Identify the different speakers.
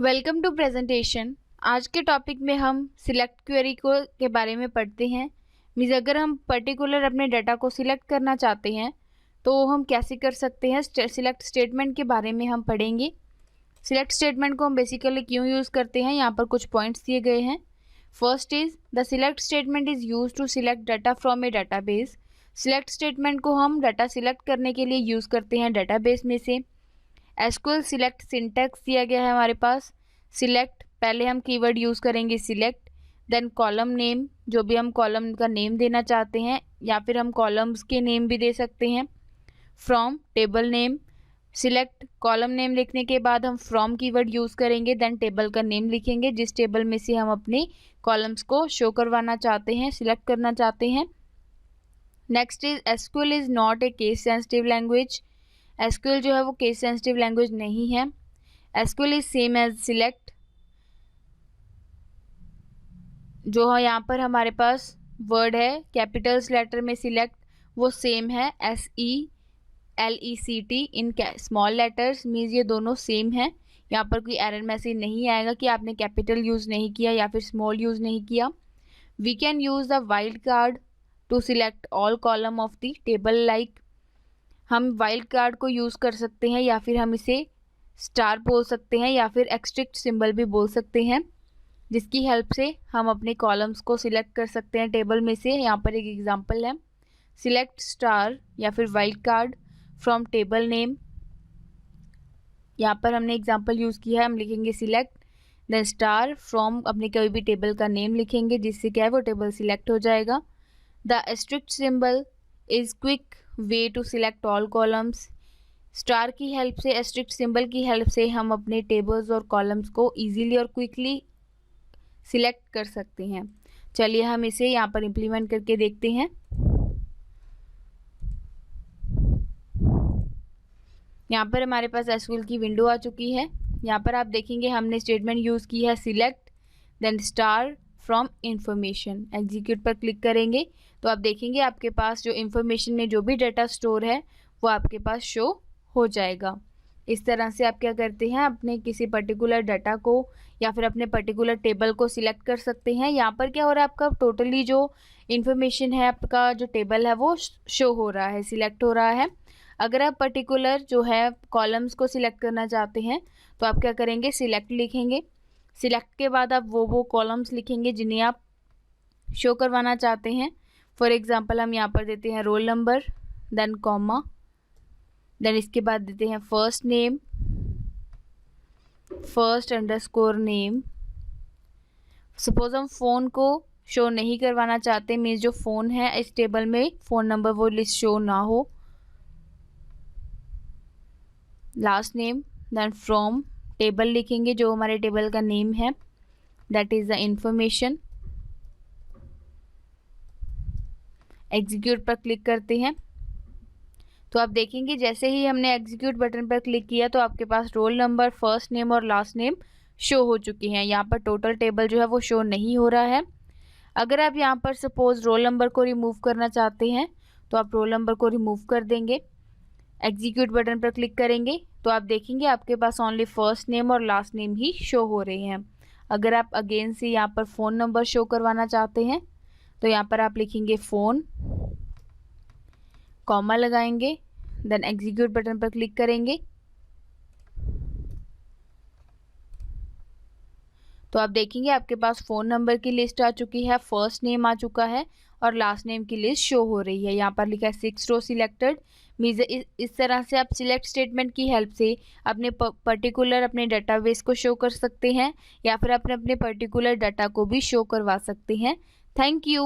Speaker 1: Welcome to presentation. आज के topic में हम सिलेक्ट क्वेरी को के बारे में पढ़ते हैं। मीन्स अगर हम पर्टिकुलर अपने डाटा को सिलेक्ट करना चाहते हैं तो हम कैसे कर सकते हैं। सिलेक्ट स्टेटमेंट के बारे में हम पढ़ेंगे। सिलेक्ट स्टेटमेंट को हम बेसिकली क्यों यूज़ करते हैं, यहाँ पर कुछ पॉइंट्स दिए गए हैं। First is the select statement is use to select data from a database. Select statement को हम डाटा सिलेक्ट करने के लिए यूज़ करते हैं डाटाबेस में से। एसक्यूएल सिलेक्ट सिंटैक्स दिया गया है हमारे पास। सिलेक्ट, पहले हम कीवर्ड यूज़ करेंगे सिलेक्ट, देन कॉलम नेम, जो भी हम कॉलम का नेम देना चाहते हैं या फिर हम कॉलम्स के नेम भी दे सकते हैं। From, table name. Select column name लिखने के बाद हम फ्रॉम कीवर्ड यूज़ करेंगे, देन टेबल का नेम लिखेंगे जिस टेबल में से हम अपने कॉलम्स को शो करवाना चाहते हैं, सिलेक्ट करना चाहते हैं। Next is SQL is not a case sensitive language. SQL जो है वो केस सेंसिटिव लैंग्वेज नहीं है। SQL is same as select. जो है यहाँ पर हमारे पास वर्ड है कैपिटल्स लेटर में सिलेक्ट, वो सेम है SELECT in small letters. Means ये दोनों सेम है। यहाँ पर कोई एरर मैसेज नहीं आएगा कि आपने कैपिटल यूज़ नहीं किया या फिर स्मॉल यूज़ नहीं किया। We can use the wild card to select all column of the table. Like हम वाइल्ड कार्ड को यूज़ कर सकते हैं या फिर हम इसे स्टार बोल सकते हैं या फिर एक्सट्रिक्ट सिंबल भी बोल सकते हैं, जिसकी हेल्प से हम अपने कॉलम्स को सिलेक्ट कर सकते हैं टेबल में से। यहाँ पर एक एग्जांपल है, सिलेक्ट स्टार या फिर wild card from table name. यहाँ पर हमने एग्जांपल यूज़ किया है, हम लिखेंगे सिलेक्ट देन स्टार फ्रॉम अपने कोई भी टेबल का नेम लिखेंगे जिससे क्या है वो टेबल सिलेक्ट हो जाएगा। The asterisk symbol is quick way to select all columns. Star की हेल्प से, एस्ट्रिक्ट सिंबल की हेल्प से हम अपने टेबल्स और कॉलम्स को इजीली और क्विकली सिलेक्ट कर सकते हैं। चलिए हम इसे यहाँ पर इम्प्लीमेंट करके देखते हैं। यहाँ पर हमारे पास एसक्यूएल की विंडो आ चुकी है। यहाँ पर आप देखेंगे हमने स्टेटमेंट यूज़ की है select then star from information. Execute पर क्लिक करेंगे तो आप देखेंगे आपके पास जो इंफॉर्मेशन में जो भी डाटा स्टोर है वो आपके पास शो हो जाएगा। इस तरह से आप क्या करते हैं, अपने किसी पर्टिकुलर डाटा को या फिर अपने पर्टिकुलर टेबल को सिलेक्ट कर सकते हैं। यहाँ पर क्या हो रहा है, आपका टोटली जो इन्फॉर्मेशन है, आपका जो टेबल है वो शो हो रहा है, सिलेक्ट हो रहा है। अगर आप पर्टिकुलर जो है कॉलम्स को सिलेक्ट करना चाहते हैं तो आप क्या करेंगे, सिलेक्ट लिखेंगे। सिलेक्ट के बाद आप वो कॉलम्स लिखेंगे जिन्हें आप शो करवाना चाहते हैं। फॉर एग्जांपल हम यहाँ पर देते हैं roll number then comma, then इसके बाद देते हैं first name, first underscore name. Suppose हम फ़ोन को शो नहीं करवाना चाहते, मीन्स जो फ़ोन है इस टेबल में फ़ोन नंबर वो लिस्ट शो ना हो। Last name then from, table लिखेंगे जो हमारे टेबल का नेम है, that is the information. Execute पर क्लिक करते हैं तो आप देखेंगे जैसे ही हमने एग्जीक्यूट बटन पर क्लिक किया तो आपके पास रोल नंबर, फर्स्ट नेम और लास्ट नेम शो हो चुकी हैं। यहाँ पर टोटल टेबल जो है वो शो नहीं हो रहा है। अगर आप यहाँ पर सपोज रोल नंबर को रिमूव करना चाहते हैं तो आप रोल नंबर को रिमूव कर देंगे। एग्जीक्यूट बटन पर क्लिक करेंगे तो आप देखेंगे आपके पास ओनली फर्स्ट नेम और लास्ट नेम ही शो हो रहे हैं। अगर आप अगेन से यहाँ पर फ़ोन नंबर शो करवाना चाहते हैं तो यहाँ पर आप लिखेंगे फ़ोन, कॉमा लगाएंगे, देन एग्जीक्यूट बटन पर क्लिक करेंगे तो आप देखेंगे आपके पास फ़ोन नंबर की लिस्ट आ चुकी है, फर्स्ट नेम आ चुका है और लास्ट नेम की लिस्ट शो हो रही है। यहाँ पर लिखा है 6 रो सिलेक्टेड। मीन्स इस तरह से आप सिलेक्ट स्टेटमेंट की हेल्प से अपने पर्टिकुलर अपने डाटाबेस को शो कर सकते हैं या फिर अपने पर्टिकुलर डाटा को भी शो करवा सकते हैं। Thank you.